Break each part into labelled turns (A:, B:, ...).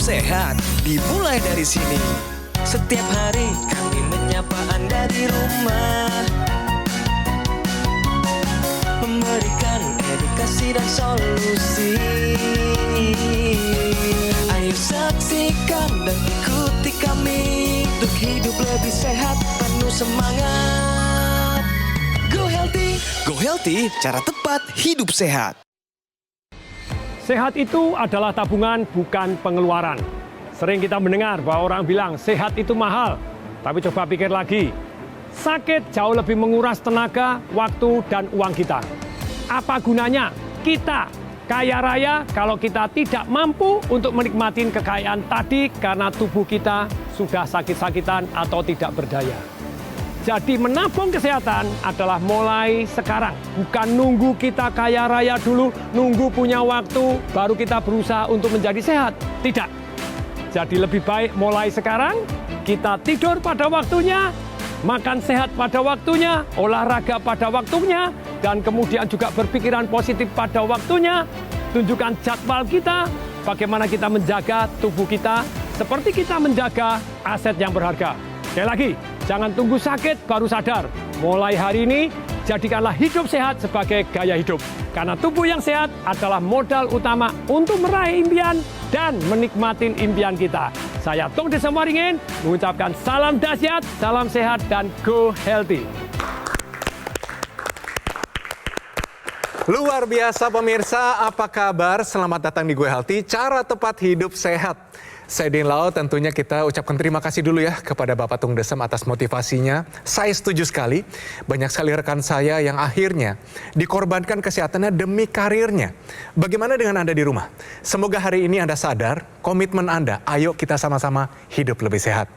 A: sehat dimulai dari sini.
B: Setiap hari kami menyapa Anda di rumah, memberikan edukasi dan solusi. Ayo saksikan dan ikuti kami untuk hidup lebih sehat, penuh semangat. Go Healthy.
A: Go Healthy, cara tepat hidup sehat.
C: Sehat itu adalah tabungan, bukan pengeluaran. Sering kita mendengar bahwa orang bilang sehat itu mahal. Tapi coba pikir lagi, sakit jauh lebih menguras tenaga, waktu, dan uang kita. Apa gunanya kita kaya raya kalau kita tidak mampu untuk menikmati kekayaan tadi karena tubuh kita sudah sakit-sakitan atau tidak berdaya. Jadi menabung kesehatan adalah mulai sekarang. Bukan nunggu kita kaya raya dulu, nunggu punya waktu, baru kita berusaha untuk menjadi sehat. Tidak. Jadi lebih baik mulai sekarang, kita tidur pada waktunya, makan sehat pada waktunya, olahraga pada waktunya, dan kemudian juga berpikiran positif pada waktunya. Tunjukkan jadwal kita, bagaimana kita menjaga tubuh kita, seperti kita menjaga aset yang berharga. Sekali lagi, jangan tunggu sakit baru sadar. Mulai hari ini, jadikanlah hidup sehat sebagai gaya hidup. Karena tubuh yang sehat adalah modal utama untuk meraih impian dan menikmati impian kita. Saya Tung Desa Waringin mengucapkan salam dahsyat, salam sehat, dan go healthy.
D: Luar biasa pemirsa, apa kabar? Selamat datang di Go Healthy, cara tepat hidup sehat. Saya Din Lau, tentunya kita ucapkan terima kasih dulu ya kepada Bapak Tung Desem atas motivasinya. Saya setuju sekali, banyak sekali rekan saya yang akhirnya dikorbankan kesehatannya demi karirnya. Bagaimana dengan Anda di rumah? Semoga hari ini Anda sadar, komitmen Anda, ayo kita sama-sama hidup lebih sehat.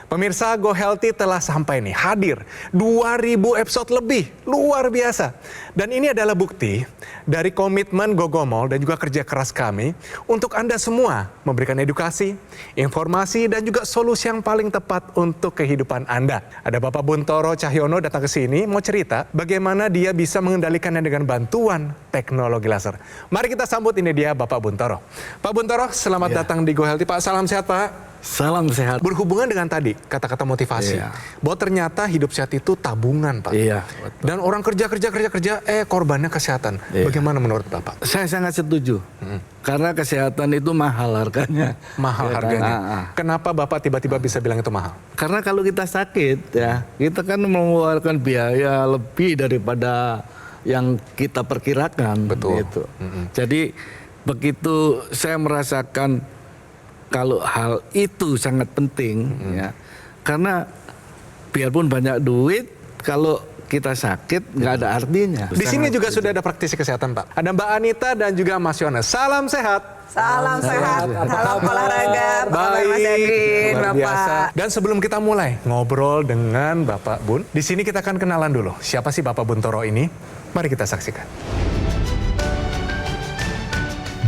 D: Pemirsa, Go Healthy telah sampai nih, hadir 2000 episode lebih, luar biasa. Dan ini adalah bukti dari komitmen Gogomol dan juga kerja keras kami untuk Anda semua memberikan edukasi, informasi, dan juga solusi yang paling tepat untuk kehidupan Anda. Ada Bapak Buntoro Cahyono datang ke sini, mau cerita bagaimana dia bisa mengendalikannya dengan bantuan teknologi laser. Mari kita sambut, ini dia Bapak Buntoro. Pak Buntoro, selamat datang di Go Healthy, Pak. Salam sehat, Pak.
E: Salam sehat.
D: Berhubungan dengan tadi kata-kata motivasi, bahwa ternyata hidup sehat itu tabungan, Pak.
E: Iya, betul.
D: Dan orang kerja, korbannya kesehatan. Bagaimana menurut Bapak?
E: Saya sangat setuju. Karena kesehatan itu mahal harganya.
D: Mahal
E: Ya,
D: harganya. Kenapa Bapak tiba-tiba bisa bilang itu mahal?
E: Karena kalau kita sakit ya, kita kan mengeluarkan biaya lebih daripada yang kita perkirakan.
D: Betul.
E: Gitu. Jadi begitu saya merasakan kalau hal itu sangat penting ya, karena biarpun banyak duit, kalau kita sakit nggak ada artinya.
D: Di sini juga sudah ada praktisi kesehatan, Pak. Ada Mbak Anita dan juga Mas Yones. Salam sehat.
F: Salam sehat, salam olahraga,
D: Baik,
F: Mas Edwin,
D: luar biasa.
F: Bapak.
D: Dan sebelum kita mulai ngobrol dengan Bapak Bun, di sini kita akan kenalan dulu. Siapa sih Bapak Buntoro ini? Mari kita saksikan.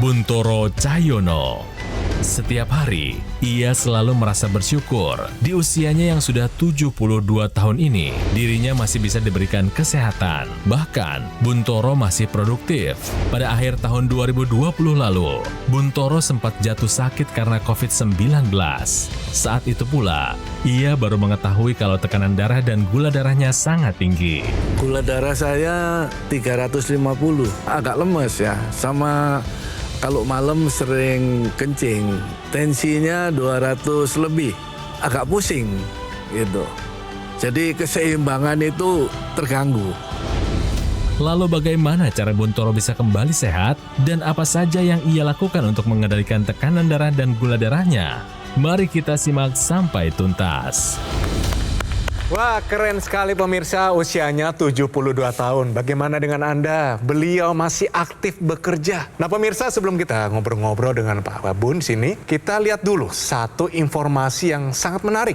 G: Buntoro Cahyono. Setiap hari, ia selalu merasa bersyukur di usianya yang sudah 72 tahun ini, dirinya masih bisa diberikan kesehatan. Bahkan, Buntoro masih produktif. Pada akhir tahun 2020 lalu, Buntoro sempat jatuh sakit karena COVID-19. Saat itu pula, ia baru mengetahui kalau tekanan darah dan gula darahnya sangat tinggi.
E: Gula darah saya 350, agak lemes ya, sama kalau malam sering kencing, tensinya 200 lebih, agak pusing gitu. Jadi keseimbangan itu terganggu.
G: Lalu bagaimana cara Buntoro bisa kembali sehat dan apa saja yang ia lakukan untuk mengendalikan tekanan darah dan gula darahnya? Mari kita simak sampai tuntas.
D: Wah, keren sekali pemirsa, usianya 72 tahun. Bagaimana dengan Anda? Beliau masih aktif bekerja. Nah pemirsa, sebelum kita ngobrol-ngobrol dengan Pak Bun sini, kita lihat dulu satu informasi yang sangat menarik.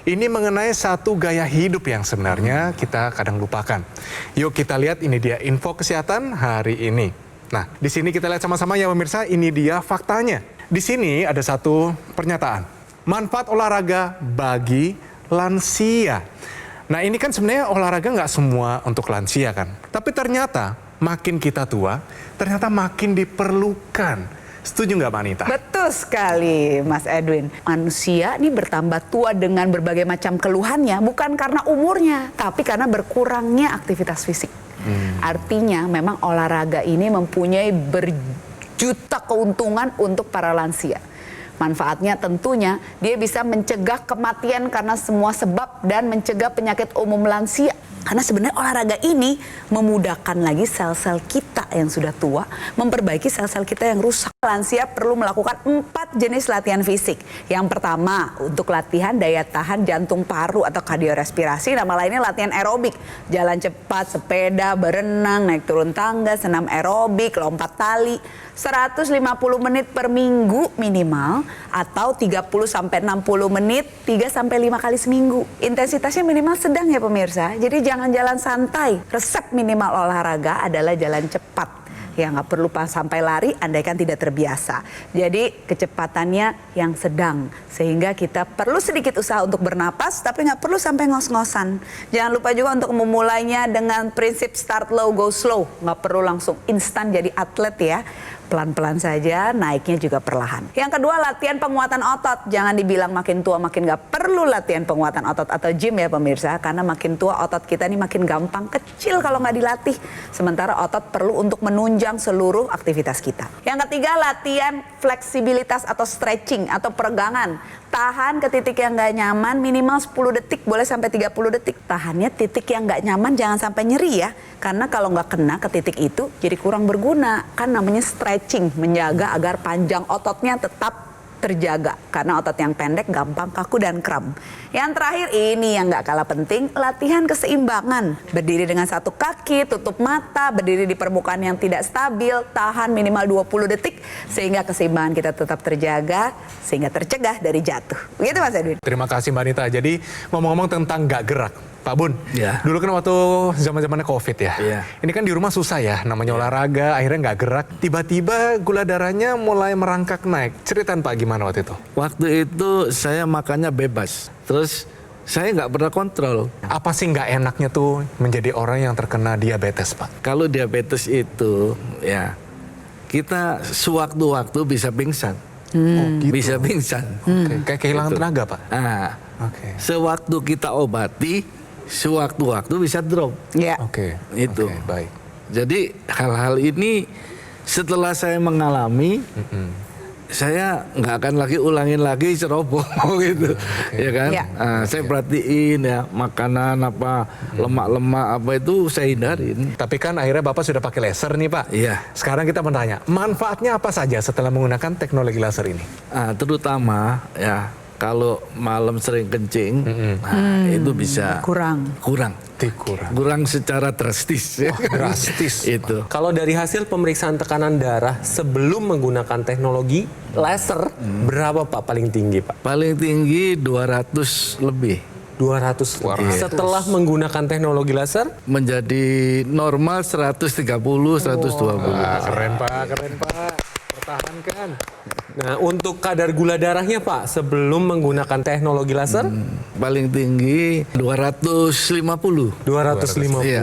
D: Ini mengenai satu gaya hidup yang sebenarnya kita kadang lupakan. Yuk kita lihat, ini dia info kesehatan hari ini. Nah, di sini kita lihat sama-sama ya pemirsa, ini dia faktanya. Di sini ada satu pernyataan. Manfaat olahraga bagi lansia. Nah ini kan sebenarnya olahraga nggak semua untuk lansia kan. Tapi ternyata makin kita tua, ternyata makin diperlukan. Setuju nggak Mbak Anita?
F: Betul sekali Mas Edwin. Manusia ini bertambah tua dengan berbagai macam keluhannya bukan karena umurnya, tapi karena berkurangnya aktivitas fisik. Artinya memang olahraga ini mempunyai berjuta keuntungan untuk para lansia. Manfaatnya tentunya dia bisa mencegah kematian karena semua sebab dan mencegah penyakit umum lansia. Karena sebenarnya olahraga ini memudahkan lagi sel-sel kita yang sudah tua, memperbaiki sel-sel kita yang rusak. Lansia perlu melakukan 4 jenis latihan fisik. Yang pertama, untuk latihan daya tahan jantung paru atau kardiorespirasi, nama lainnya latihan aerobik. Jalan cepat, sepeda, berenang, naik turun tangga, senam aerobik, lompat tali. 150 menit per minggu minimal atau 30 sampai 60 menit 3 sampai 5 kali seminggu. Intensitasnya minimal sedang ya pemirsa. Jadi jangan jalan santai. Resep minimal olahraga adalah jalan cepat. Ya nggak perlu sampai lari andaikan tidak terbiasa. Jadi kecepatannya yang sedang. Sehingga kita perlu sedikit usaha untuk bernapas tapi nggak perlu sampai ngos-ngosan. Jangan lupa juga untuk memulainya dengan prinsip start low go slow. Nggak perlu langsung instan jadi atlet ya. Pelan-pelan saja, naiknya juga perlahan. Yang kedua, latihan penguatan otot. Jangan dibilang makin tua makin nggak perlu latihan penguatan otot atau gym ya pemirsa. Karena makin tua otot kita ini makin gampang kecil kalau nggak dilatih. Sementara otot perlu untuk menunjang seluruh aktivitas kita. Yang ketiga, latihan fleksibilitas atau stretching atau peregangan. Tahan ke titik yang nggak nyaman minimal 10 detik, boleh sampai 30 detik. Tahannya titik yang nggak nyaman jangan sampai nyeri ya. Karena kalau nggak kena ke titik itu jadi kurang berguna. Kan namanya stretching, menjaga agar panjang ototnya tetap terjaga. Karena otot yang pendek gampang kaku dan kram. Yang terakhir ini yang nggak kalah penting, latihan keseimbangan. Berdiri dengan satu kaki, tutup mata, berdiri di permukaan yang tidak stabil, tahan minimal 20 detik sehingga keseimbangan kita tetap terjaga, sehingga tercegah dari jatuh. Begitu Mas Edwin.
D: Terima kasih Mbak Anita. Jadi ngomong-ngomong tentang nggak gerak, Pak Bun,
E: Ya.
D: dulu kan waktu zaman-zamannya COVID ya,
E: Iya.
D: ini kan di rumah susah ya, namanya olahraga, akhirnya nggak gerak, tiba-tiba gula darahnya mulai merangkak naik. Ceritain Pak gimana waktu itu?
E: Waktu itu saya makannya bebas. Terus saya nggak pernah kontrol.
D: Apa sih nggak enaknya tuh menjadi orang yang terkena diabetes Pak?
E: Kalau diabetes itu ya kita sewaktu-waktu bisa pingsan.
D: Oh, gitu.
E: Bisa pingsan.
D: Oke, kayak kehilangan
E: Gitu.
D: tenaga Pak?
E: Nah,
D: Oke.
E: sewaktu kita obati, sewaktu-waktu bisa drop.
F: Ya.
D: Oke.
E: Itu.
D: Oke, baik.
E: Jadi hal-hal ini setelah saya mengalami, saya nggak akan lagi ulangin lagi ceroboh gitu, ya kan?
F: Ya.
E: Nah, saya perhatiin ya makanan apa lemak-lemak apa itu saya hindarin.
D: Tapi kan akhirnya Bapak sudah pakai laser nih Pak.
E: Iya.
D: Sekarang kita bertanya, manfaatnya apa saja setelah menggunakan teknologi laser ini?
E: Nah, terutama ya kalau malam sering kencing, nah, itu bisa
F: Kurang.
E: kurang secara drastis ya.
D: Drastis.
E: Itu.
B: Kalau dari hasil pemeriksaan tekanan darah sebelum menggunakan teknologi laser, berapa Pak paling tinggi Pak?
E: Paling tinggi 200 lebih.
B: 200. Setelah menggunakan teknologi laser,
E: Menjadi normal 130, 120.
D: Wah, keren Pak. Pertahankan.
B: nah untuk kadar gula darahnya Pak sebelum menggunakan teknologi laser,
E: Paling tinggi 250.
B: 250.
E: Iya.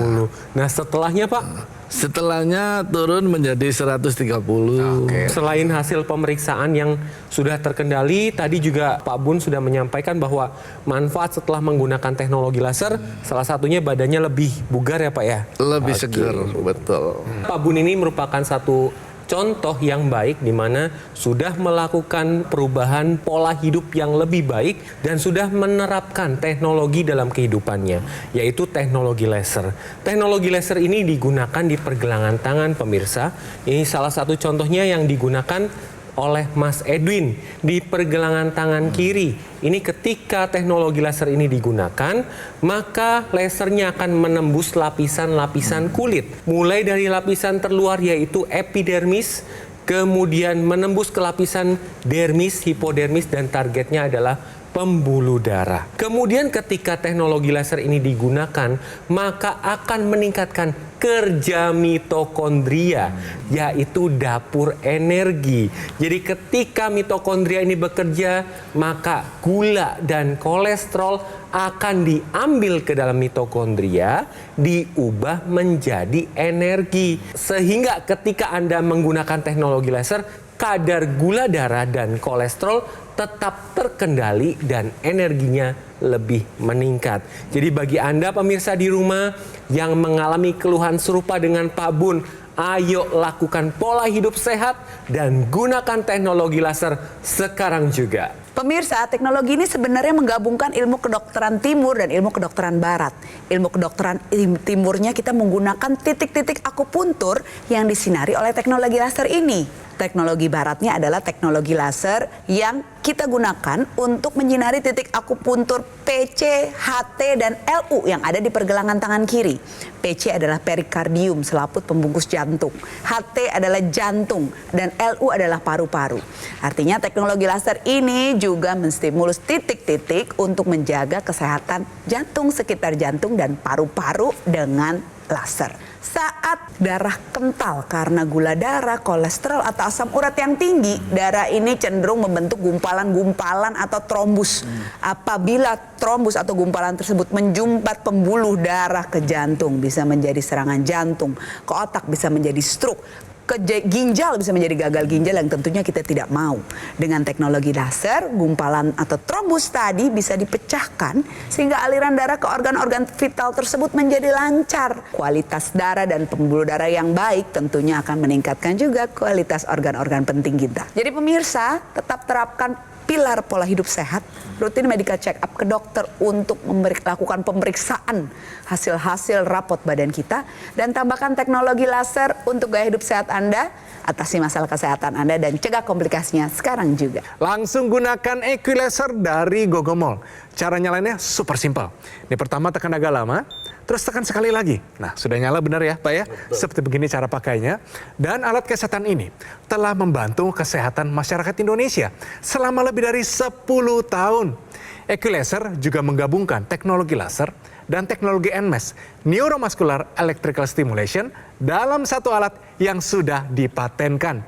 B: Nah setelahnya Pak,
E: Setelahnya turun menjadi 130.
B: selain hasil pemeriksaan yang sudah terkendali, tadi juga Pak Bun sudah menyampaikan bahwa manfaat setelah menggunakan teknologi laser, salah satunya badannya lebih bugar ya Pak ya?
E: Lebih segar, betul.
B: Pak Bun ini merupakan satu contoh yang baik di mana sudah melakukan perubahan pola hidup yang lebih baik dan sudah menerapkan teknologi dalam kehidupannya, yaitu teknologi laser. Teknologi laser ini digunakan di pergelangan tangan pemirsa. Ini salah satu contohnya yang digunakan oleh Mas Edwin di pergelangan tangan kiri. Ini ketika teknologi laser ini digunakan, maka lasernya akan menembus lapisan-lapisan kulit. Mulai dari lapisan terluar yaitu epidermis, kemudian menembus ke lapisan dermis, hipodermis, dan targetnya adalah pembuluh darah. Kemudian ketika teknologi laser ini digunakan, maka akan meningkatkan kerja mitokondria, yaitu dapur energi. Jadi ketika mitokondria ini bekerja, maka gula dan kolesterol akan diambil ke dalam mitokondria, diubah menjadi energi. Sehingga ketika Anda menggunakan teknologi laser, kadar gula darah dan kolesterol tetap terkendali dan energinya lebih meningkat. Jadi bagi Anda pemirsa di rumah yang mengalami keluhan serupa dengan Pak Bun, ayo lakukan pola hidup sehat dan gunakan teknologi laser sekarang juga.
F: Pemirsa, teknologi ini sebenarnya menggabungkan ilmu kedokteran timur dan ilmu kedokteran barat. Ilmu kedokteran timurnya kita menggunakan titik-titik akupuntur yang disinari oleh teknologi laser ini. Teknologi baratnya adalah teknologi laser yang kita gunakan untuk menyinari titik akupuntur PC, HT, dan LU yang ada di pergelangan tangan kiri. PC adalah perikardium, selaput pembungkus jantung. HT adalah jantung dan LU adalah paru-paru. Artinya teknologi laser ini juga menstimulus titik-titik untuk menjaga kesehatan jantung, sekitar jantung, dan paru-paru dengan laser. Saat darah kental karena gula darah, kolesterol, atau asam urat yang tinggi, darah ini cenderung membentuk gumpalan-gumpalan atau trombus. Apabila trombus atau gumpalan tersebut menjumpat pembuluh darah ke jantung, bisa menjadi serangan jantung, ke otak bisa menjadi stroke, ke ginjal bisa menjadi gagal ginjal yang tentunya kita tidak mau. Dengan teknologi laser, gumpalan atau trombus tadi bisa dipecahkan sehingga aliran darah ke organ-organ vital tersebut menjadi lancar. Kualitas darah dan pembuluh darah yang baik tentunya akan meningkatkan juga kualitas organ-organ penting kita. Jadi pemirsa, tetap terapkan pilar pola hidup sehat, rutin medical check up ke dokter untuk melakukan pemeriksaan hasil-hasil rapot badan kita, dan tambahkan teknologi laser untuk gaya hidup sehat Anda, atasi masalah kesehatan Anda, dan cegah komplikasinya sekarang juga.
D: Langsung gunakan Equilaser dari Gogomol. Cara nyalainnya super simpel. Ini pertama tekan agak lama, terus tekan sekali lagi. Nah, sudah nyala benar ya Pak ya? Betul. Seperti begini cara pakainya. Dan alat kesehatan ini telah membantu kesehatan masyarakat Indonesia selama lebih dari 10 tahun. Equilaser juga menggabungkan teknologi laser dan teknologi NMES, Neuromuscular Electrical Stimulation, dalam satu alat yang sudah dipatenkan.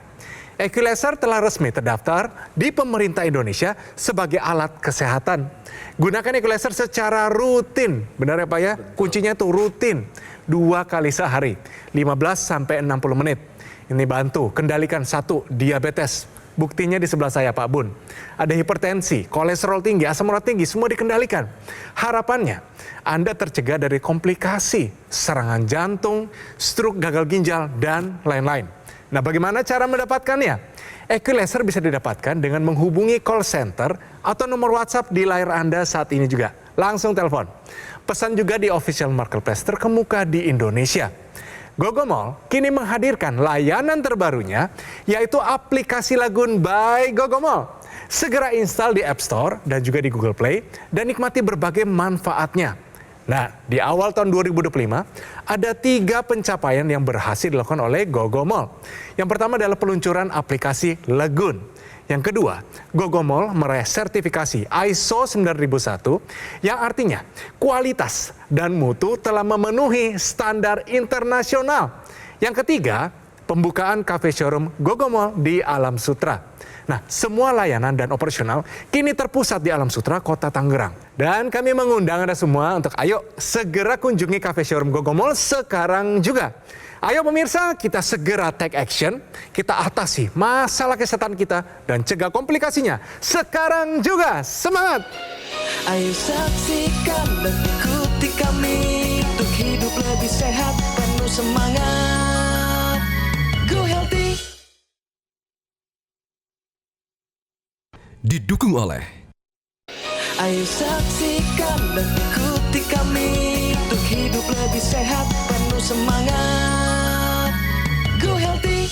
D: Equilaser telah resmi terdaftar di pemerintah Indonesia sebagai alat kesehatan. Gunakan Equilaser secara rutin, benar ya Pak ya? Kuncinya tuh rutin, 2 kali sehari, 15-60 menit. Ini bantu kendalikan 1, diabetes. Buktinya di sebelah saya Pak Bun. Ada hipertensi, kolesterol tinggi, asam urat tinggi, semua dikendalikan. Harapannya Anda tercegah dari komplikasi, serangan jantung, stroke, gagal ginjal, dan lain-lain. Nah, bagaimana cara mendapatkannya? Equilaser bisa didapatkan dengan menghubungi call center atau nomor WhatsApp di layar Anda saat ini juga. Langsung telepon. Pesan juga di official marketplace terkemuka di Indonesia. Gogomol kini menghadirkan layanan terbarunya, yaitu aplikasi Lagun by Gogomol. Segera install di App Store dan juga di Google Play dan nikmati berbagai manfaatnya. Nah, di awal tahun 2025, ada 3 pencapaian yang berhasil dilakukan oleh Gogomol. Yang pertama adalah peluncuran aplikasi Lagun. Yang kedua, Gogomol meraih sertifikasi ISO 9001 yang artinya kualitas dan mutu telah memenuhi standar internasional. Yang ketiga, pembukaan cafe showroom Gogomol di Alam Sutra. Nah, semua layanan dan operasional kini terpusat di Alam Sutra, Kota Tangerang. Dan kami mengundang Anda semua untuk ayo segera kunjungi cafe showroom Gogomol sekarang juga. Ayo pemirsa, kita segera take action, kita atasi masalah kesehatan kita dan cegah komplikasinya sekarang juga. Semangat!
A: Ayo saksikan dan ikuti kami untuk hidup lebih sehat, penuh semangat. Go Healthy.
H: Didukung oleh
A: Ayo saksikan dan ikuti kami untuk hidup lebih sehat, penuh semangat. Go Healthy.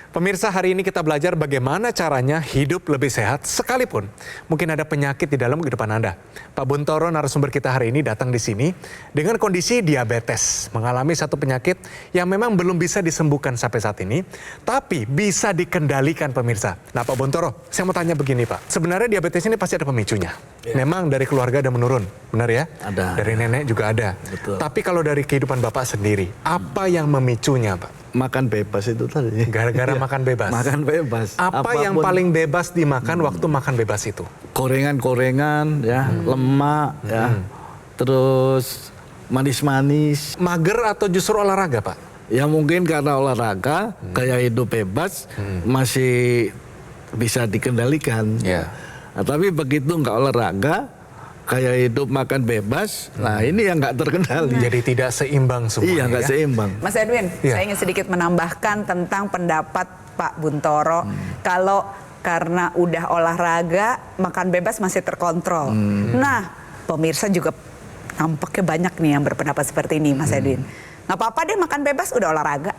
D: Pemirsa, hari ini kita belajar bagaimana caranya hidup lebih sehat sekalipun mungkin ada penyakit di dalam kehidupan Anda. Pak Buntoro, narasumber kita hari ini, datang di sini dengan kondisi diabetes, mengalami satu penyakit yang memang belum bisa disembuhkan sampai saat ini, tapi bisa dikendalikan pemirsa. Nah Pak Buntoro, saya mau tanya begini Pak, sebenarnya diabetes ini pasti ada pemicunya. Memang dari keluarga ada menurun, benar ya?
E: Ada.
D: Dari nenek juga ada.
E: Betul.
D: Tapi kalau dari kehidupan Bapak sendiri, apa yang memicunya Pak?
E: Makan bebas itu tadi.
D: Gara-gara makan bebas.
E: Makan bebas.
D: Apa yang paling bebas dimakan waktu makan bebas itu?
E: Gorengan-gorengan ya, lemak ya. Terus manis-manis.
D: Mager atau justru olahraga, Pak?
E: Ya mungkin karena olahraga, gaya hidup bebas masih bisa dikendalikan.
D: Ya.
E: Nah, tapi begitu nggak olahraga, gaya hidup makan bebas, nah ini yang nggak terkendali.
D: Jadi tidak seimbang semua.
E: Iya, nggak
D: ya?
E: seimbang.
F: Mas Edwin,
D: Iya.
F: saya ingin sedikit menambahkan tentang pendapat Pak Buntoro. Kalau karena udah olahraga, makan bebas masih terkontrol. Nah, pemirsa juga nampaknya banyak nih yang berpendapat seperti ini, Mas Edwin. Nggak apa-apa deh makan bebas, udah olahraga.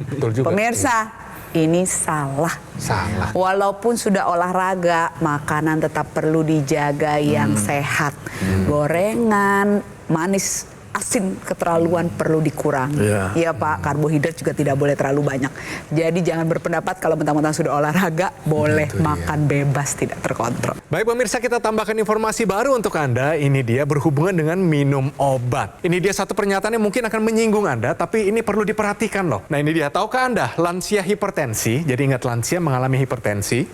D: Betul juga.
F: Pemirsa, ini salah.
D: Salah.
F: Walaupun sudah olahraga, makanan tetap perlu dijaga yang sehat. Gorengan, manis, asin keterlaluan perlu dikurangi. Iya Pak, karbohidrat juga tidak boleh terlalu banyak. Jadi jangan berpendapat kalau mentang-mentang sudah olahraga, boleh makan bebas, tidak terkontrol.
D: Baik pemirsa, kita tambahkan informasi baru untuk Anda. Ini dia berhubungan dengan minum obat. Ini dia satu pernyataan yang mungkin akan menyinggung Anda, tapi ini perlu diperhatikan loh. Nah ini dia, tahukah Anda lansia hipertensi, jadi ingat lansia mengalami hipertensi,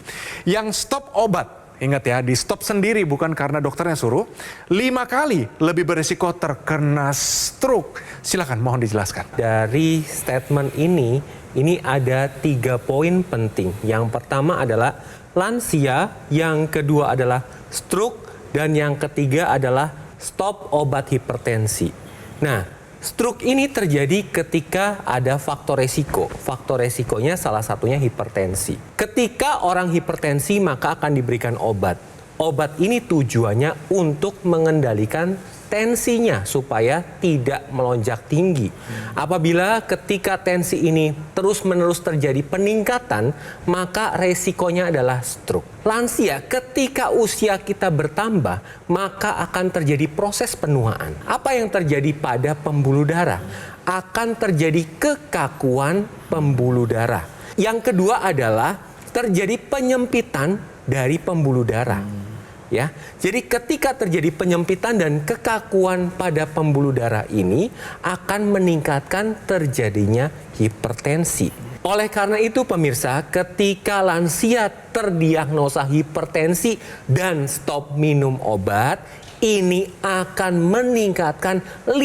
D: yang stop obat. Ingat ya, di stop sendiri bukan karena dokternya suruh. 5 kali lebih berisiko terkena stroke. Silakan, mohon dijelaskan.
B: Dari statement ini ada 3 poin penting. Yang pertama adalah lansia, yang kedua adalah stroke, dan yang ketiga adalah stop obat hipertensi. Nah, stroke ini terjadi ketika ada faktor resiko. Faktor resikonya salah satunya hipertensi. Ketika orang hipertensi maka akan diberikan obat. Obat ini tujuannya untuk mengendalikan tensinya supaya tidak melonjak tinggi. Apabila ketika tensi ini terus-menerus terjadi peningkatan, maka resikonya adalah stroke. Lansia, ketika usia kita bertambah, maka akan terjadi proses penuaan. Apa yang terjadi pada pembuluh darah? Akan terjadi kekakuan pembuluh darah. Yang kedua adalah terjadi penyempitan dari pembuluh darah. Ya, jadi ketika terjadi penyempitan dan kekakuan pada pembuluh darah ini akan meningkatkan terjadinya hipertensi. Oleh karena itu pemirsa, ketika lansia terdiagnosa hipertensi dan stop minum obat, ini akan meningkatkan 5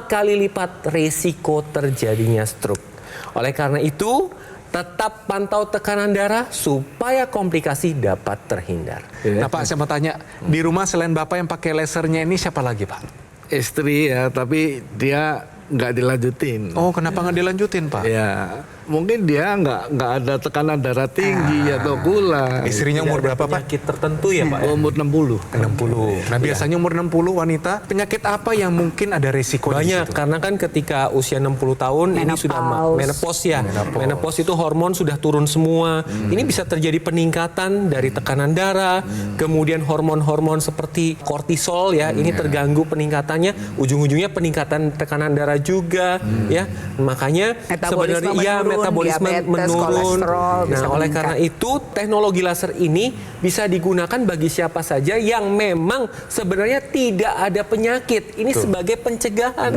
B: kali lipat risiko terjadinya stroke. Oleh karena itu, tetap pantau tekanan darah supaya komplikasi dapat terhindar.
D: Nah Pak, saya mau tanya, di rumah selain Bapak yang pakai lasernya ini siapa lagi Pak?
E: Istri ya, tapi dia nggak dilanjutin.
D: Oh, kenapa nggak dilanjutin Pak?
E: Ya, mungkin dia nggak ada tekanan darah tinggi atau gula.
D: Istrinya umur berapa Pak?
B: Penyakit tertentu ya Pak?
E: Umur 60.
D: 60. Nah biasanya umur 60 wanita, penyakit apa yang mungkin ada resiko di
B: Banyak,
D: situ?
B: karena kan ketika usia 60 tahun ini sudah menopause ya. Menopause itu hormon sudah turun semua. Ini bisa terjadi peningkatan dari tekanan darah, kemudian hormon-hormon seperti kortisol ya, ini terganggu peningkatannya, ujung-ujungnya peningkatan tekanan darah juga ya. Makanya
F: Metabolisme
B: sebenarnya
F: menurun,
B: metabolisme
F: diabetes,
B: menurun.
F: kolesterol bisa
B: Nah, oleh
F: meningkat.
B: karena itu teknologi laser ini bisa digunakan bagi siapa saja yang memang sebenarnya tidak ada penyakit. Ini sebagai pencegahan.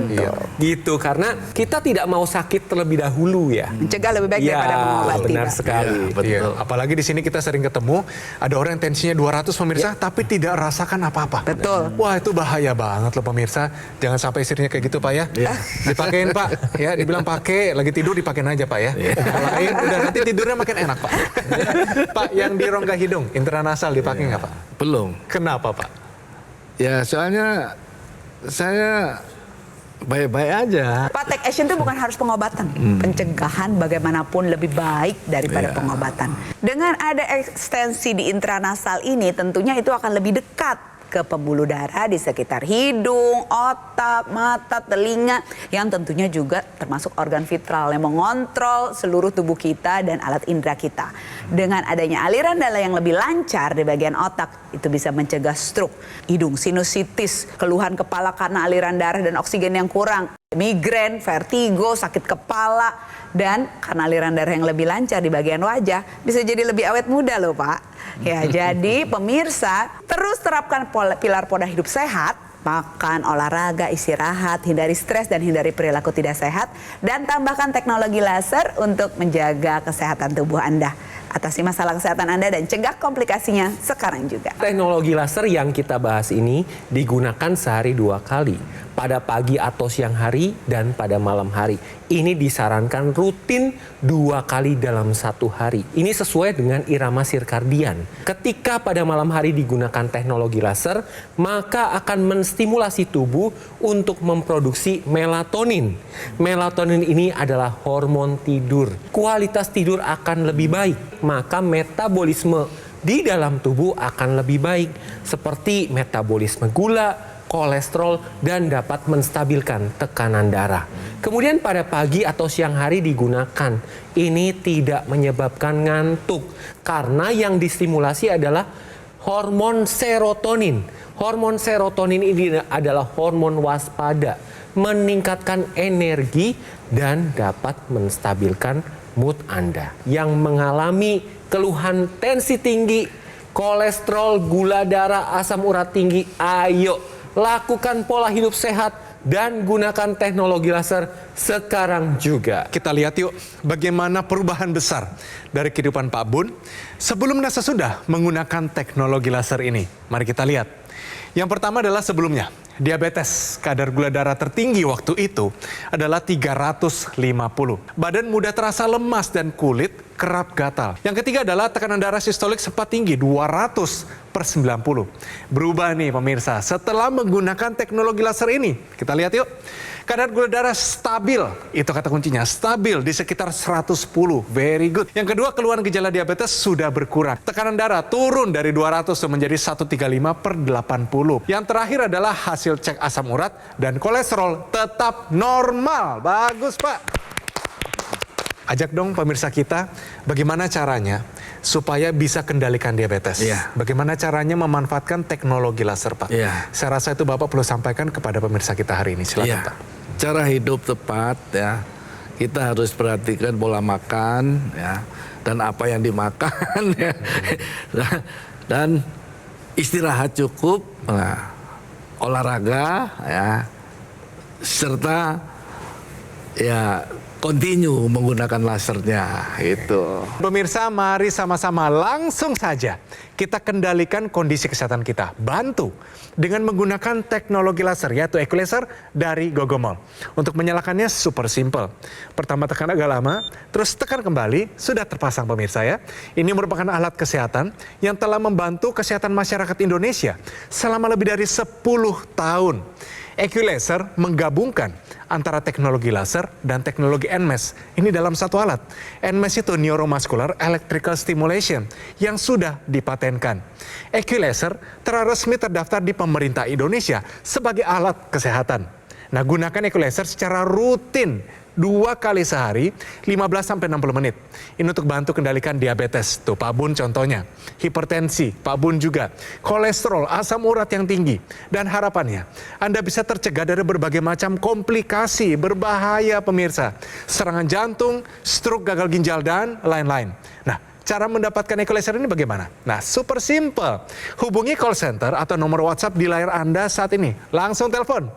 B: Gitu, karena kita tidak mau sakit terlebih dahulu ya.
F: Mencegah lebih baik daripada mengobati.
B: benar
F: Pak.
B: sekali.
D: Iya, apalagi di sini kita sering ketemu ada orang yang tensinya 200 pemirsa tapi tidak rasakan apa-apa.
F: Betul.
D: Wah, itu bahaya banget loh pemirsa. Jangan sampai istrinya kayak gitu Pak ya. Dipakein Pak. Ya, dibilang pakai, lagi tidur dipakein aja Pak ya. Lain udah nanti tidurnya makin enak Pak. Pak, yang di rongga hidung intranasal dipakai nggak Pak?
E: Belum.
D: Kenapa Pak?
E: Ya, soalnya saya baik-baik aja.
F: Pak, take action itu bukan harus pengobatan. Pencegahan bagaimanapun lebih baik daripada pengobatan. Dengan ada ekstensi di intranasal ini, tentunya itu akan lebih dekat ke pembuluh darah di sekitar hidung, otak, mata, telinga, yang tentunya juga termasuk organ vitral yang mengontrol seluruh tubuh kita dan alat indera kita. Dengan adanya aliran darah yang lebih lancar di bagian otak, itu bisa mencegah stroke, hidung, sinusitis, keluhan kepala karena aliran darah dan oksigen yang kurang, migrain, vertigo, sakit kepala, dan karena aliran darah yang lebih lancar di bagian wajah, bisa jadi lebih awet muda loh Pak. Ya, jadi pemirsa, terus terapkan pilar pola hidup sehat, makan, olahraga, istirahat, hindari stres dan hindari perilaku tidak sehat, dan tambahkan teknologi laser untuk menjaga kesehatan tubuh Anda. Atasi masalah kesehatan Anda dan cegah komplikasinya sekarang juga.
B: Teknologi laser yang kita bahas ini digunakan sehari 2 kali, pada pagi atau siang hari dan pada malam hari. ini disarankan rutin 2 kali dalam 1 hari. Ini sesuai dengan irama sirkadian. Ketika pada malam hari digunakan teknologi laser, maka akan menstimulasi tubuh untuk memproduksi melatonin. Melatonin ini adalah hormon tidur. Kualitas tidur akan lebih baik, maka metabolisme di dalam tubuh akan lebih baik, seperti metabolisme gula, kolesterol, dan dapat menstabilkan tekanan darah. Kemudian pada pagi atau siang hari digunakan. Ini tidak menyebabkan ngantuk karena yang distimulasi adalah hormon serotonin. Hormon serotonin ini adalah hormon waspada, meningkatkan energi dan dapat menstabilkan mood Anda yang mengalami keluhan tensi tinggi, kolesterol, gula darah, asam urat tinggi. Ayo lakukan pola hidup sehat dan gunakan teknologi laser sekarang juga.
D: Kita lihat yuk bagaimana perubahan besar dari kehidupan Pak Bun sebelum dan sesudah menggunakan teknologi laser ini. Mari kita lihat. Yang pertama adalah sebelumnya. Diabetes, kadar gula darah tertinggi waktu itu adalah 350. Badan mudah terasa lemas dan kulit kerap gatal. Yang ketiga adalah tekanan darah sistolik sempat tinggi 200/90. Berubah nih pemirsa setelah menggunakan teknologi laser ini. Kita lihat yuk. Kadar gula darah stabil, itu kata kuncinya, stabil di sekitar 110, very good. Yang kedua, keluhan gejala diabetes sudah berkurang. Tekanan darah turun dari 200 menjadi 135/80. Yang terakhir adalah hasil cek asam urat dan kolesterol tetap normal. Bagus Pak. Ajak dong pemirsa kita, bagaimana caranya supaya bisa kendalikan diabetes.
E: Iya.
D: Bagaimana caranya memanfaatkan teknologi laser Pak.
E: Iya.
D: Saya rasa itu Bapak perlu sampaikan kepada pemirsa kita hari ini. Silakan
E: Iya.
D: Pak.
E: Cara hidup tepat ya. Kita harus perhatikan pola makan ya dan apa yang dimakan ya. Dan istirahat cukup, nah, olahraga ya, serta ya continue menggunakan lasernya itu.
D: Pemirsa, mari sama-sama langsung saja kita kendalikan kondisi kesehatan kita. Bantu dengan menggunakan teknologi laser, yaitu Equalaser dari Gogomol. Untuk menyalakannya super simple. Pertama tekan agak lama, terus tekan kembali, sudah terpasang pemirsa ya. Ini merupakan alat kesehatan yang telah membantu kesehatan masyarakat Indonesia selama lebih dari 10 tahun. Equalaser menggabungkan antara teknologi laser dan teknologi NMES. Ini dalam satu alat. NMES itu Neuromuscular Electrical Stimulation yang sudah dipatenkan. Equalaser telah resmi terdaftar di pemerintah Indonesia sebagai alat kesehatan. Nah, gunakan Equalaser secara rutin 2 kali sehari 15-60 menit. Ini untuk bantu kendalikan diabetes. Tuh Pak Bun contohnya. Hipertensi, Pak Bun juga. Kolesterol, asam urat yang tinggi. Dan harapannya Anda bisa tercegah dari berbagai macam komplikasi berbahaya pemirsa. Serangan jantung, stroke, gagal ginjal, dan lain-lain. Nah, cara mendapatkan Equalaser ini bagaimana? Nah, super simple. Hubungi call center atau nomor WhatsApp di layar Anda saat ini. Langsung telepon.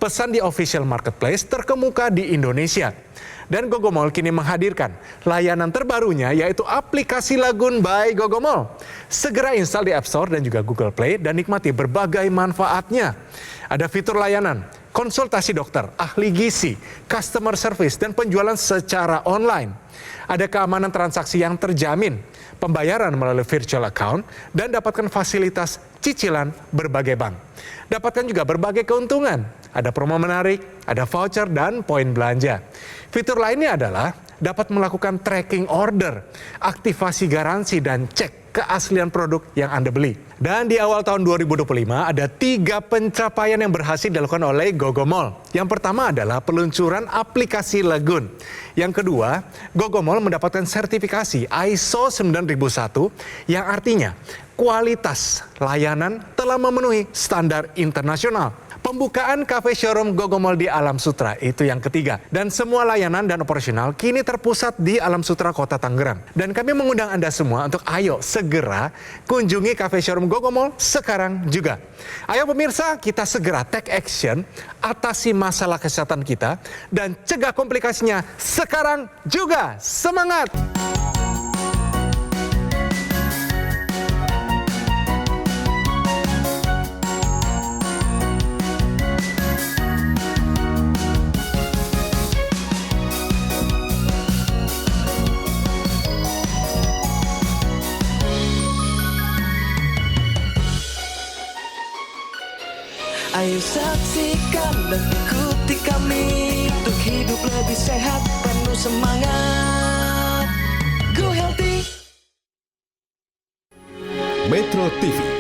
D: Pesan di official marketplace terkemuka di Indonesia. Dan Gogomol kini menghadirkan layanan terbarunya yaitu aplikasi Lagun by Gogomol. Segera install di App Store dan juga Google Play dan nikmati berbagai manfaatnya. Ada fitur layanan, konsultasi dokter, ahli gizi, customer service, dan penjualan secara online. Ada keamanan transaksi yang terjamin, pembayaran melalui virtual account, dan dapatkan fasilitas cicilan berbagai bank. Dapatkan juga berbagai keuntungan, ada promo menarik, ada voucher, dan poin belanja. Fitur lainnya adalah dapat melakukan tracking order, aktivasi garansi, dan cek keaslian produk yang Anda beli. Dan di awal tahun 2025 ada 3 pencapaian yang berhasil dilakukan oleh Gogomol. Yang pertama adalah peluncuran aplikasi Lagun. Yang kedua, Gogomol mendapatkan sertifikasi ISO 9001 yang artinya kualitas layanan telah memenuhi standar internasional. Pembukaan cafe showroom Gogomol di Alam Sutra, itu yang ketiga. Dan semua layanan dan operasional kini terpusat di Alam Sutra Kota Tangerang. Dan kami mengundang Anda semua untuk ayo segera kunjungi cafe showroom Gogomol sekarang juga. Ayo pemirsa, kita segera take action, atasi masalah kesehatan kita, dan cegah komplikasinya sekarang juga. Semangat!
A: Ayo saksikan dan ikuti kami untuk hidup lebih sehat, penuh semangat. Go Healthy.
H: Metro TV